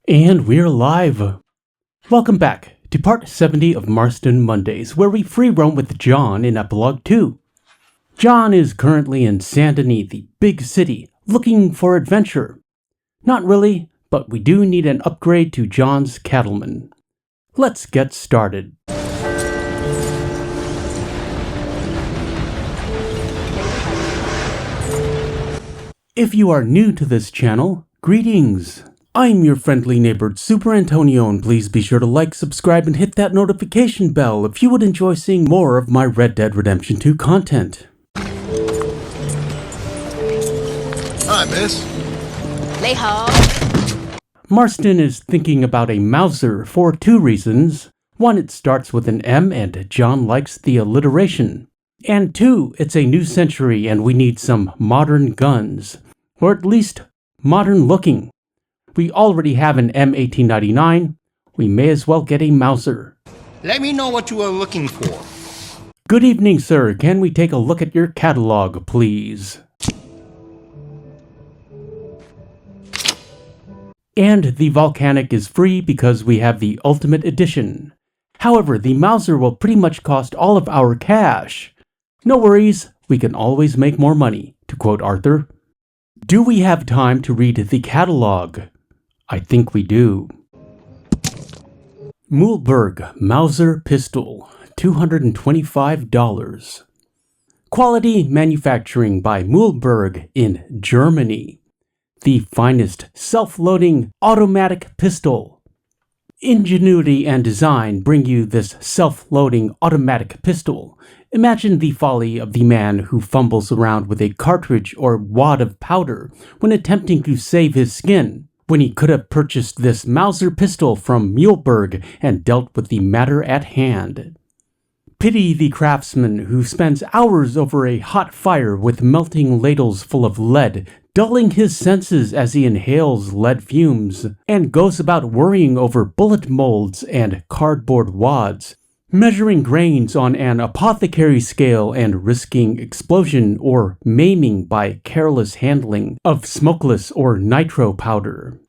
And we're live. Welcome back to part 70 of Marston Mondays, where we free roam with John in Epilogue 2. John is currently in Saint Denis, the big city, looking for adventure. Not really, but we do need an upgrade to John's cattleman. Let's get started. If you are new to this channel, greetings! I'm your friendly neighbor, Superantonio, and please be sure to like, subscribe, and hit that notification bell if you would enjoy seeing more of my Red Dead Redemption 2 content. Hi, miss. Lay ho. Marston is thinking about a Mauser for two reasons. One, it starts with an M and John likes the alliteration. And two, it's a new century and we need some modern guns. Or at least, modern looking. We already have an M1899. We may as well get a Mauser. Let me know what you are looking for. Good evening, sir. Can we take a look at your catalog, please? And the Volcanic is free because we have the Ultimate Edition. However, the Mauser will pretty much cost all of our cash. No worries, we can always make more money, to quote Arthur. Do we have time to read the catalog? I think we do. Mühlberg Mauser Pistol, $225. Quality manufacturing by Mühlberg in Germany. The finest self-loading automatic pistol. Ingenuity and design bring you this self-loading automatic pistol. Imagine the folly of the man who fumbles around with a cartridge or wad of powder when attempting to save his skin, when he could have purchased this Mauser pistol from Mühlberg and dealt with the matter at hand. Pity the craftsman who spends hours over a hot fire with melting ladles full of lead, dulling his senses as he inhales lead fumes, and goes about worrying over bullet molds and cardboard wads, measuring grains on an apothecary scale and risking explosion or maiming by careless handling of smokeless or nitro powder.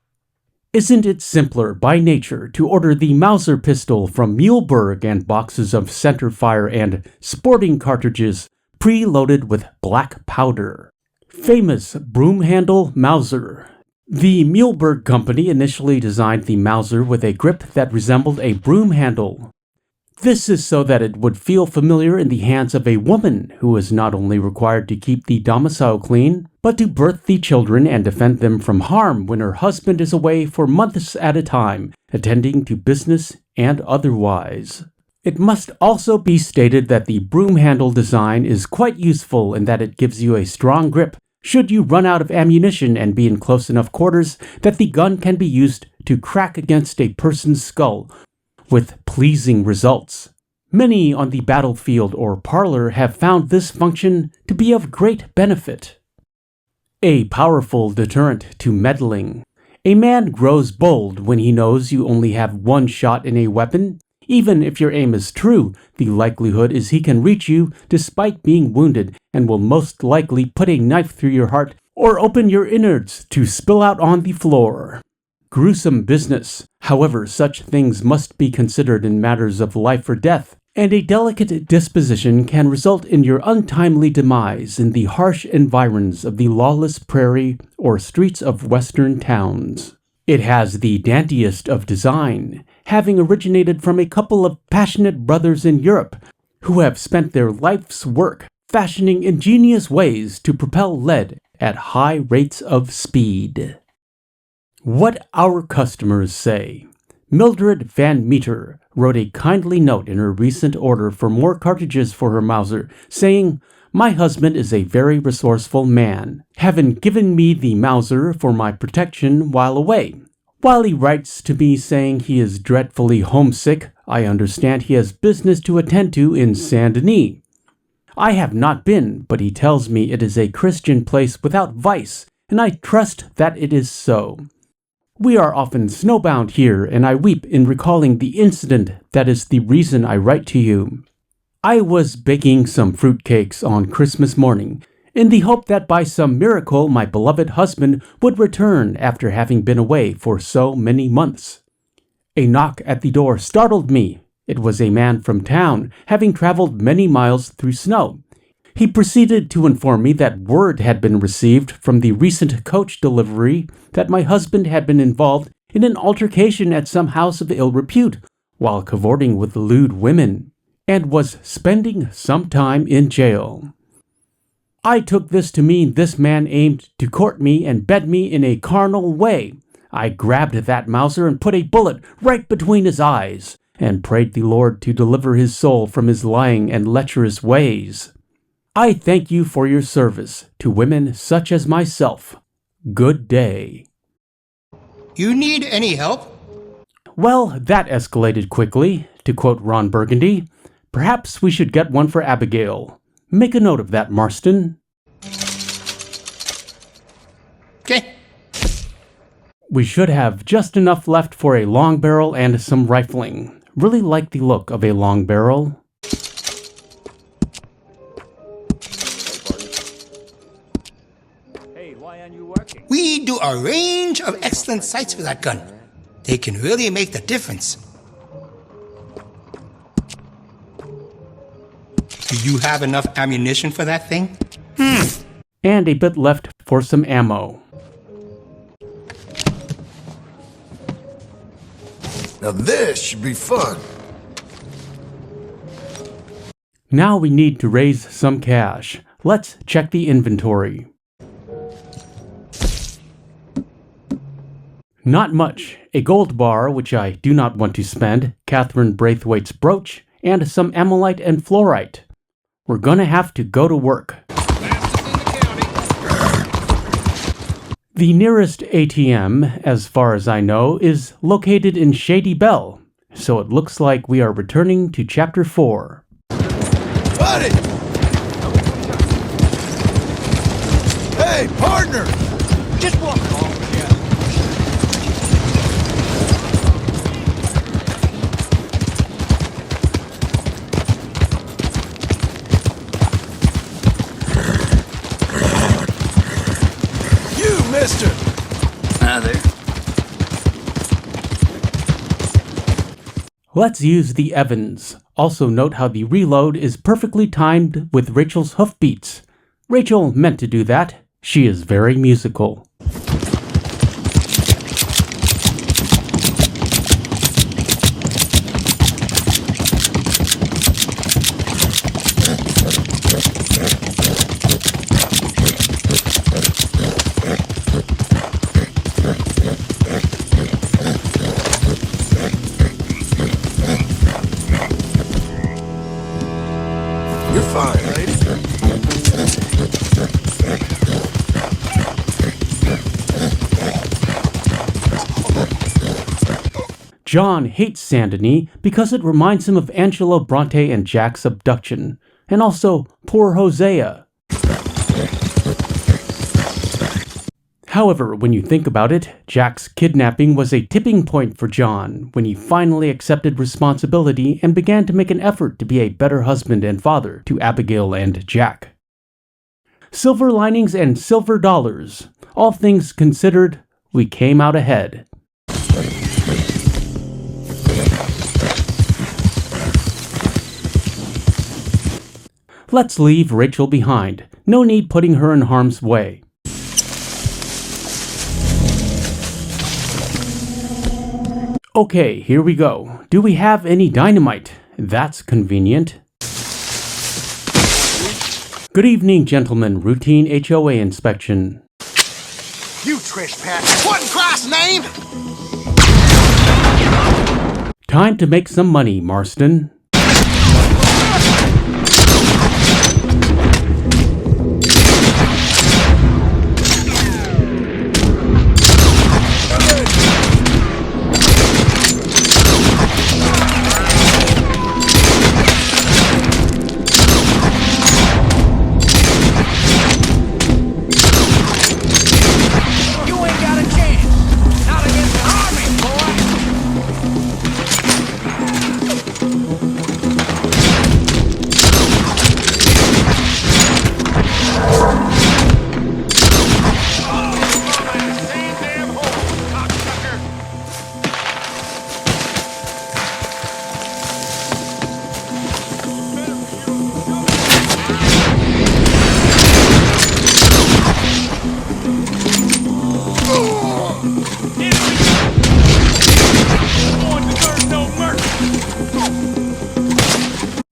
Isn't it simpler by nature to order the Mauser pistol from Mühlberg and boxes of centerfire and sporting cartridges preloaded with black powder? Famous broom handle Mauser. The Mühlberg company initially designed the Mauser with a grip that resembled a broom handle. This is so that it would feel familiar in the hands of a woman who is not only required to keep the domicile clean, but to birth the children and defend them from harm when her husband is away for months at a time, attending to business and otherwise. It must also be stated that the broom handle design is quite useful in that it gives you a strong grip should you run out of ammunition and be in close enough quarters that the gun can be used to crack against a person's skull, with pleasing results. Many on the battlefield or parlor have found this function to be of great benefit. A powerful deterrent to meddling. A man grows bold when he knows you only have one shot in a weapon. Even if your aim is true, the likelihood is he can reach you despite being wounded and will most likely put a knife through your heart or open your innards to spill out on the floor. Gruesome business. However, such things must be considered in matters of life or death, and a delicate disposition can result in your untimely demise in the harsh environs of the lawless prairie or streets of western towns. It has the dandiest of design, having originated from a couple of passionate brothers in Europe who have spent their life's work fashioning ingenious ways to propel lead at high rates of speed. What our customers say. Mildred Van Meter wrote a kindly note in her recent order for more cartridges for her Mauser, saying, "My husband is a very resourceful man, having given me the Mauser for my protection while away. While he writes to me saying he is dreadfully homesick, I understand he has business to attend to in Saint Denis. I have not been, but he tells me it is a Christian place without vice, and I trust that it is so. We are often snowbound here, and I weep in recalling the incident that is the reason I write to you. I was baking some fruitcakes on Christmas morning, in the hope that by some miracle my beloved husband would return after having been away for so many months. A knock at the door startled me. It was a man from town, having traveled many miles through snow. He proceeded to inform me that word had been received from the recent coach delivery that my husband had been involved in an altercation at some house of ill repute while cavorting with lewd women, and was spending some time in jail. I took this to mean this man aimed to court me and bed me in a carnal way. I grabbed that Mauser and put a bullet right between his eyes, and prayed the Lord to deliver his soul from his lying and lecherous ways. I thank you for your service to women such as myself. Good day. You need any help? Well, that escalated quickly, to quote Ron Burgundy. Perhaps we should get one for Abigail. Make a note of that, Marston. Okay. We should have just enough left for a long barrel and some rifling. Really like the look of a long barrel. Hey, why aren't you working? We do a range of excellent sights for that gun. They can really make the difference. Do you have enough ammunition for that thing? And a bit left for some ammo. Now this should be fun. Now we need to raise some cash. Let's check the inventory. Not much. A gold bar, which I do not want to spend, Catherine Braithwaite's brooch, and some ammonite and fluorite. We're gonna have to go to work. The nearest ATM, as far as I know, is located in Shady Bell, so it looks like we are returning to Chapter 4. Buddy! Hey, partner! Just walk along, yeah. You, mister! There. Let's use the Evans. Also note how the reload is perfectly timed with Rachel's hoofbeats. Rachel meant to do that. She is very musical. You're fine, lady. John hates Saint-Denis because it reminds him of Angelo Bronte and Jack's abduction, and also poor Hosea. However, when you think about it, Jack's kidnapping was a tipping point for John when he finally accepted responsibility and began to make an effort to be a better husband and father to Abigail and Jack. Silver linings and silver dollars. All things considered, we came out ahead. Let's leave Rachel behind. No need putting her in harm's way. Okay, here we go. Do we have any dynamite? That's convenient. Good evening, gentlemen. Routine HOA inspection. You trespass. What in Christ's name? Time to make some money, Marston.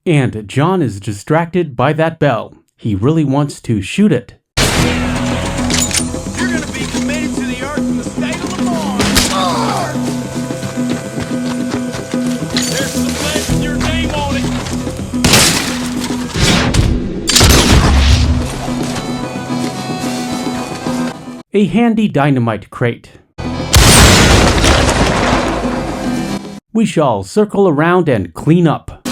And John is distracted by that bell. He really wants to shoot it. You're gonna be committed to the earth in the state of Lamar. There's some lead with your name on it. A handy dynamite crate. We shall circle around and clean up.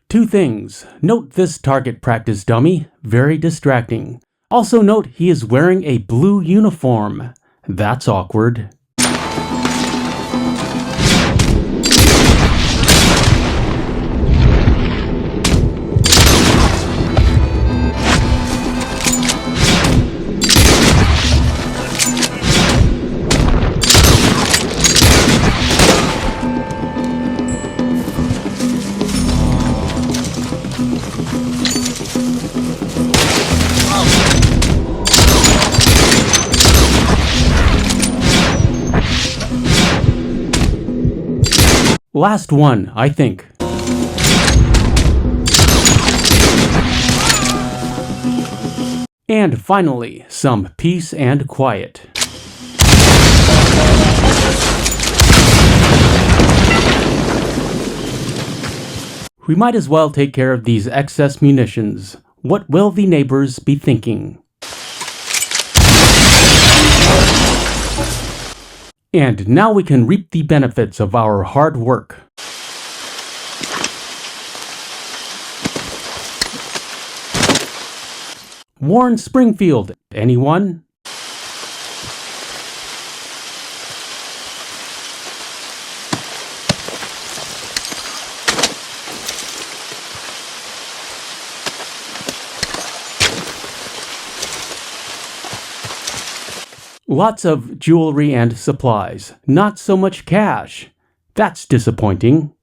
Two things. Note this target practice dummy, very distracting. Also note he is wearing a blue uniform. That's awkward. Last one, I think. And finally, some peace and quiet. We might as well take care of these excess munitions. What will the neighbors be thinking? And now we can reap the benefits of our hard work. Warren Springfield, anyone? Lots of jewelry and supplies, not so much cash. That's disappointing.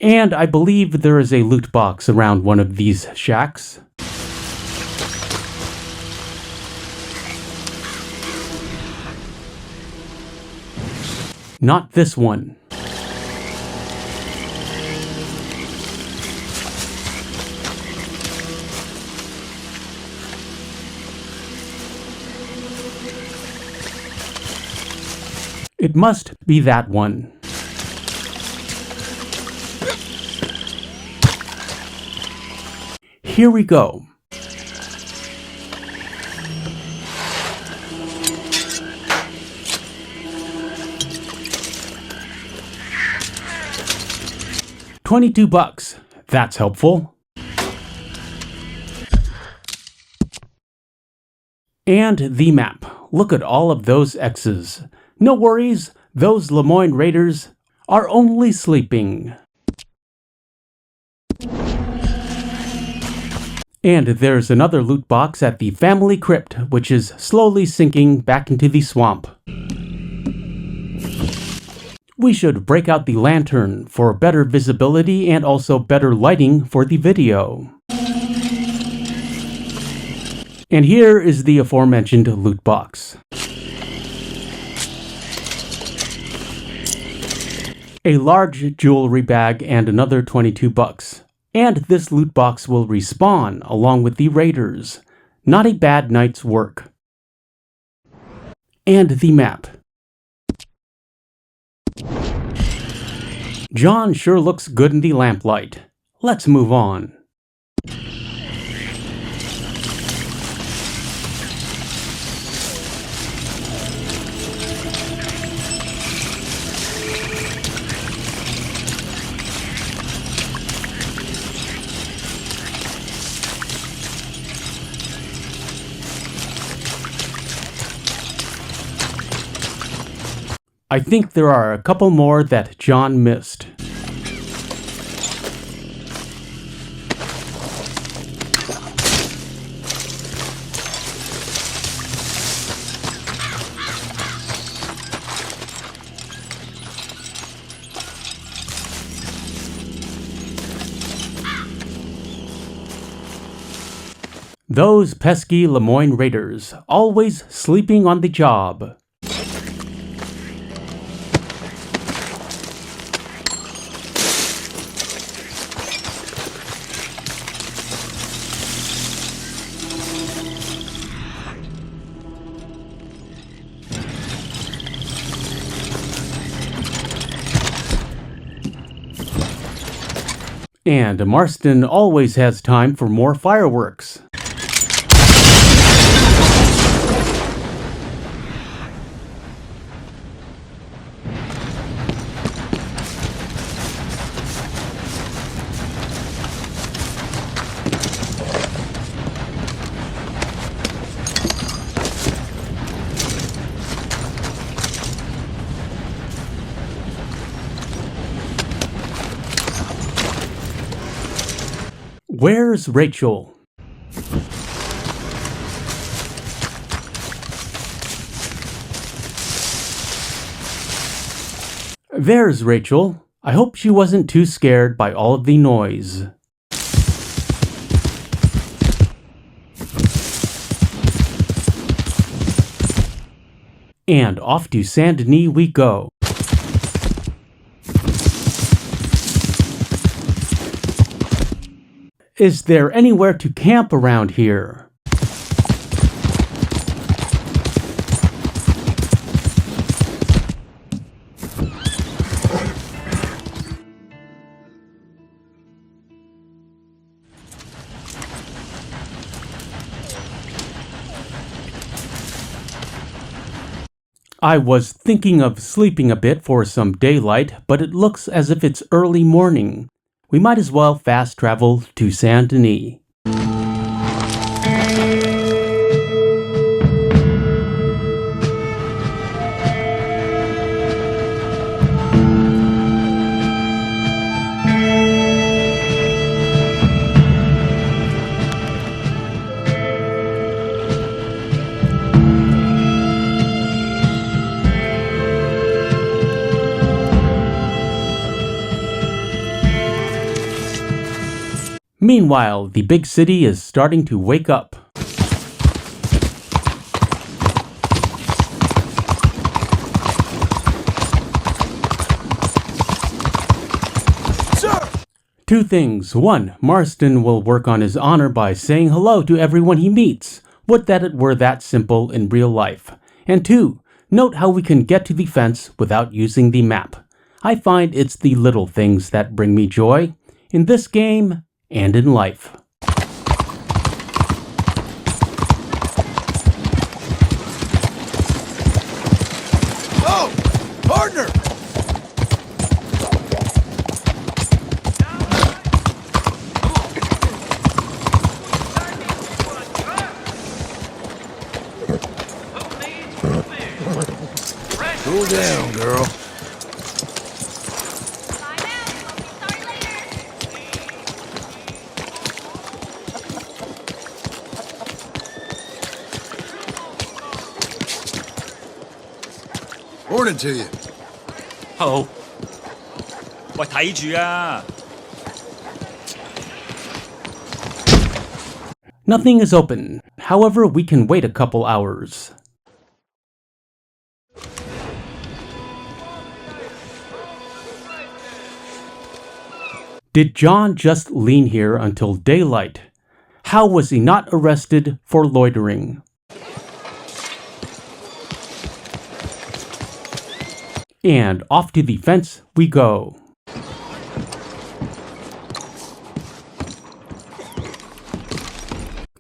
And I believe there is a loot box around one of these shacks. Not this one. It must be that one. Here we go. $22. That's helpful. And the map. Look at all of those X's. No worries, those Lemoyne Raiders are only sleeping. And there's another loot box at the family crypt, which is slowly sinking back into the swamp. We should break out the lantern for better visibility and also better lighting for the video. And here is the aforementioned loot box. A large jewelry bag and another $22. And this loot box will respawn along with the raiders. Not a bad night's work. And the map. John sure looks good in the lamplight. Let's move on. I think there are a couple more that John missed. Those pesky Lemoyne Raiders, always sleeping on the job. And Marston always has time for more fireworks. Where's Rachel? There's Rachel. I hope she wasn't too scared by all of the noise. And off to Saint Denis we go. Is there anywhere to camp around here? I was thinking of sleeping a bit for some daylight, but it looks as if it's early morning. We might as well fast travel to Saint Denis. Meanwhile, the big city is starting to wake up. Sir! Two things. One, Marston will work on his honor by saying hello to everyone he meets. Would that it were that simple in real life. And two, note how we can get to the fence without using the map. I find it's the little things that bring me joy. In this game, and in life. Oh! Partner! Cool down, girl. Morning to you. Hello. 喂，睇住啊！ Nothing is open. However, we can wait a couple hours. Did John just lean here until daylight? How was he not arrested for loitering? And off to the fence we go.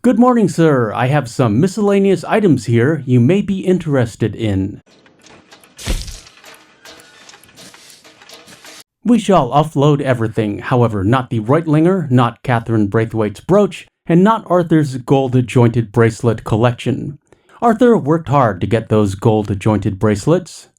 Good morning, sir. I have some miscellaneous items here you may be interested in. We shall offload everything, however, not the Reutlinger, not Catherine Braithwaite's brooch, and not Arthur's gold-jointed bracelet collection. Arthur worked hard to get those gold-jointed bracelets.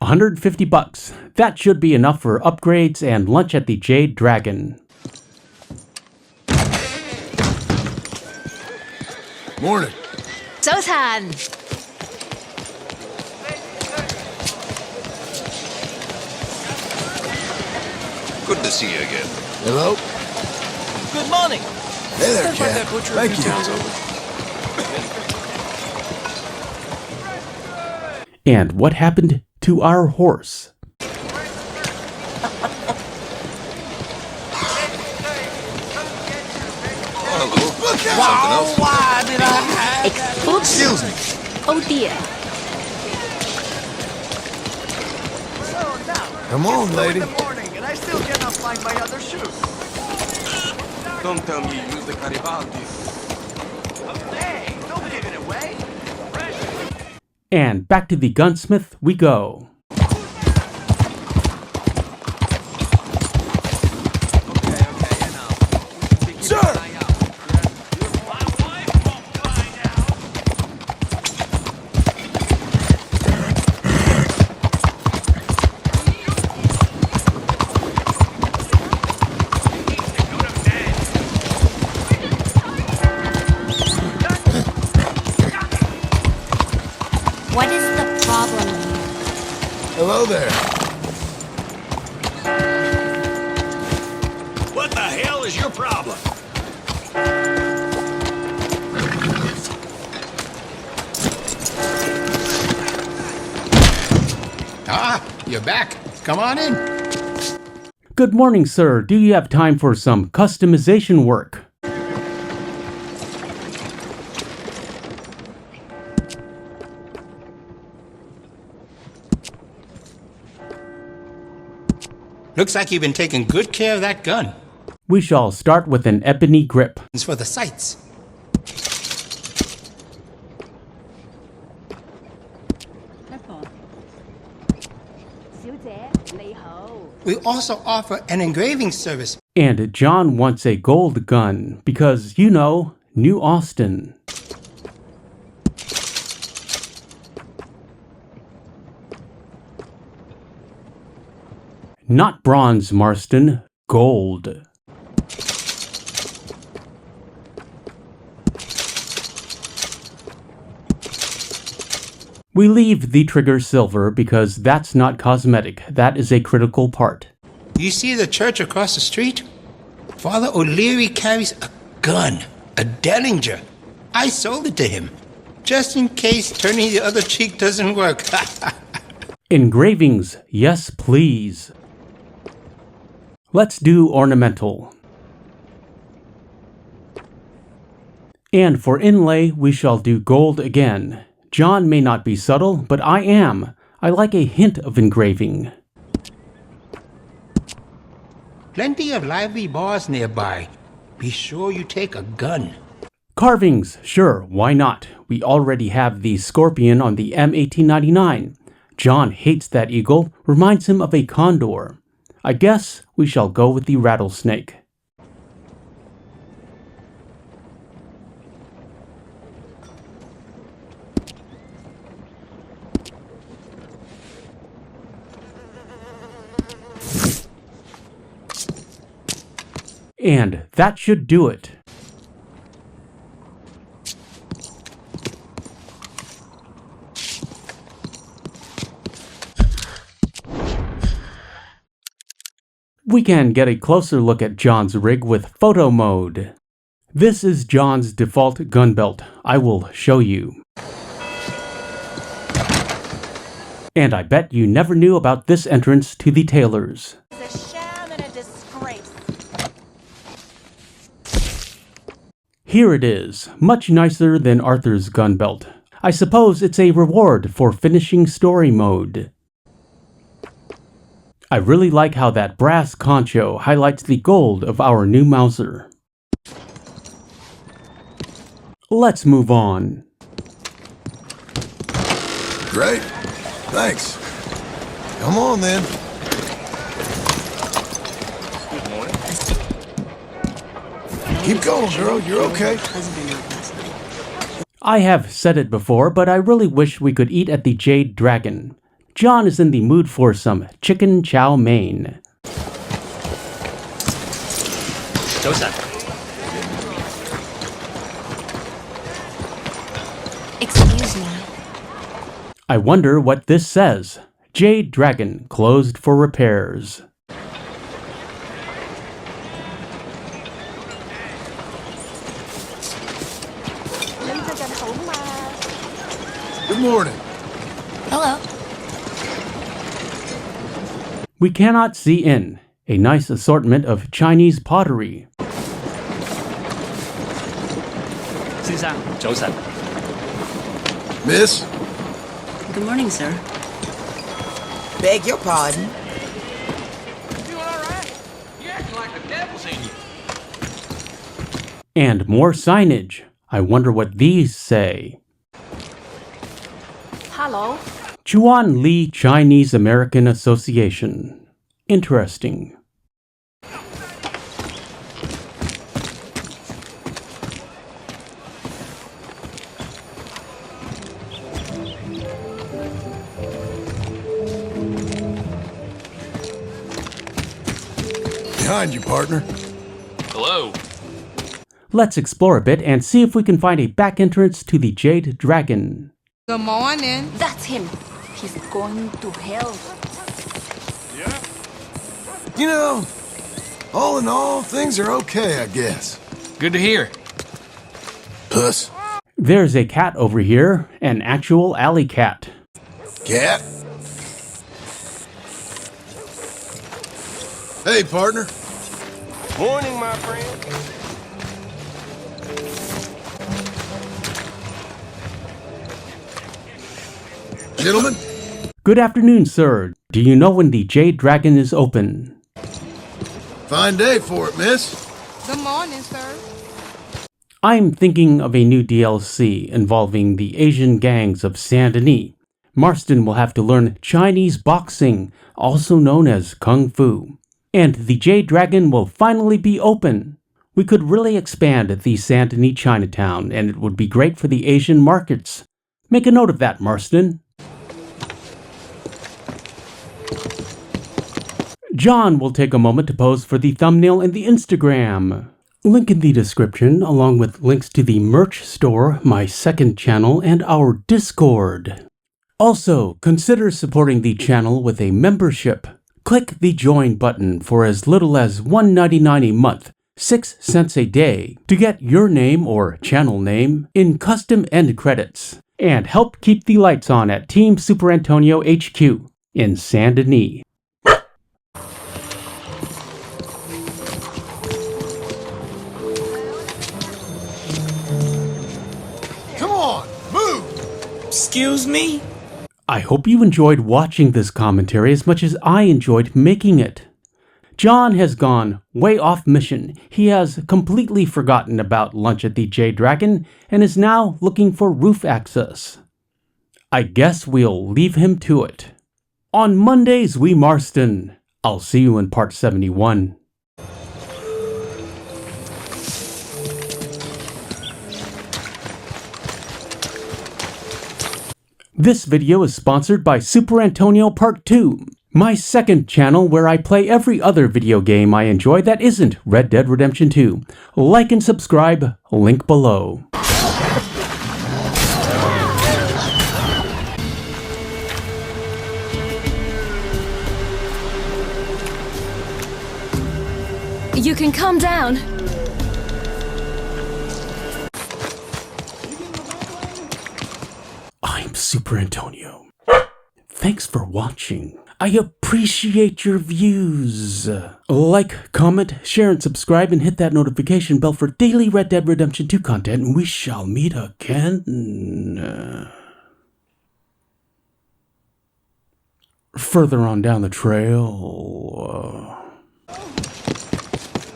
$150. That should be enough for upgrades and lunch at the Jade Dragon. Morning. 早晨。 Good to see you again. Hello? Good morning. Hey there, Stop by Cat. that butcher a Thank few you. towns over. And what happened to our horse? Look out! Something else. Why did I have Oops. Excuse me. Oh dear. Come on, lady. in the morning and I still cannot find my other shoe? Don't tell me you used the Garibaldi. Hey, don't give it away. And back to the gunsmith we go. Sir! What is the problem? Hello there. What the hell is your problem? Ah, you're back. Come on in. Good morning, sir. Do you have time for some customization work? Looks like you've been taking good care of that gun. We shall start with an ebony grip. It's for the sights. We also offer an engraving service. And John wants a gold gun because, you know, New Austin. Not bronze, Marston. Gold. We leave the trigger silver because that's not cosmetic. That is a critical part. You see the church across the street? Father O'Leary carries a gun, a Dellinger. I sold it to him, just in case turning the other cheek doesn't work. Engravings, yes please. Let's do ornamental. And for inlay, we shall do gold again. John may not be subtle, but I am. I like a hint of engraving. Plenty of lively bars nearby. Be sure you take a gun. Carvings, sure, why not? We already have the scorpion on the M1899. John hates that eagle, reminds him of a condor. I guess we shall go with the rattlesnake. And that should do it. We can get a closer look at John's rig with photo mode. This is John's default gun belt. I will show you. And I bet you never knew about this entrance to the tailor's. It's a sham and a disgrace. Here it is, much nicer than Arthur's gun belt. I suppose it's a reward for finishing story mode. I really like how that brass concho highlights the gold of our new Mauser. Let's move on. Great. Thanks. Come on then. Good morning. Keep going, girl. You're okay. I have said it before, but I really wish we could eat at the Jade Dragon. John is in the mood for some chicken chow mein. 早晨， Excuse me. I wonder what this says. Jade Dragon, closed for repairs. Good morning. Hello. We cannot see in. A nice assortment of Chinese pottery. 先生，早晨。 Miss? Good morning, sir. Beg your pardon? You doing all right? You acting like the devil's in you. And more signage. I wonder what these say. Hello. Chuan Li Chinese American Association. Interesting. Behind you, partner. Hello. Let's explore a bit and see if we can find a back entrance to the Jade Dragon. Good morning. That's him. He's going to hell. You know, all in all, things are okay, I guess. Good to hear. Puss. There's a cat over here, an actual alley cat. Cat? Hey, partner. Morning, my friend. Gentlemen? Good afternoon, sir. Do you know when the Jade Dragon is open? Fine day for it, miss. Good morning, sir. I'm thinking of a new DLC involving the Asian gangs of Saint Denis. Marston will have to learn Chinese boxing, also known as Kung Fu. And the Jade Dragon will finally be open. We could really expand the Saint Denis Chinatown, and it would be great for the Asian markets. Make a note of that, Marston. John will take a moment to pose for the thumbnail in the Instagram. Link in the description, along with links to the merch store, my second channel, and our Discord. Also, consider supporting the channel with a membership. Click the join button for as little as $1.99 a month, 6 cents a day, to get your name or channel name in custom end credits, and help keep the lights on at Team Superantonio HQ in Saint Denis. Come on, move! Excuse me? I hope you enjoyed watching this commentary as much as I enjoyed making it. John has gone way off mission. He has completely forgotten about lunch at the Jade Dragon and is now looking for roof access. I guess we'll leave him to it. On Mondays, we Marston. I'll see you in part 71. This video is sponsored by Superantonio Part 2, my second channel where I play every other video game I enjoy that isn't Red Dead Redemption 2. Like and subscribe, link below. You can calm down. I'm Super Antonio. Thanks for watching. I appreciate your views. Like, comment, share, and subscribe, and hit that notification bell for daily Red Dead Redemption 2 content, and we shall meet again. Further on down the trail.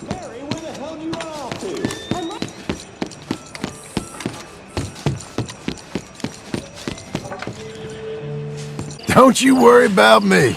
Mary, where the hell you off to? Don't you worry about me.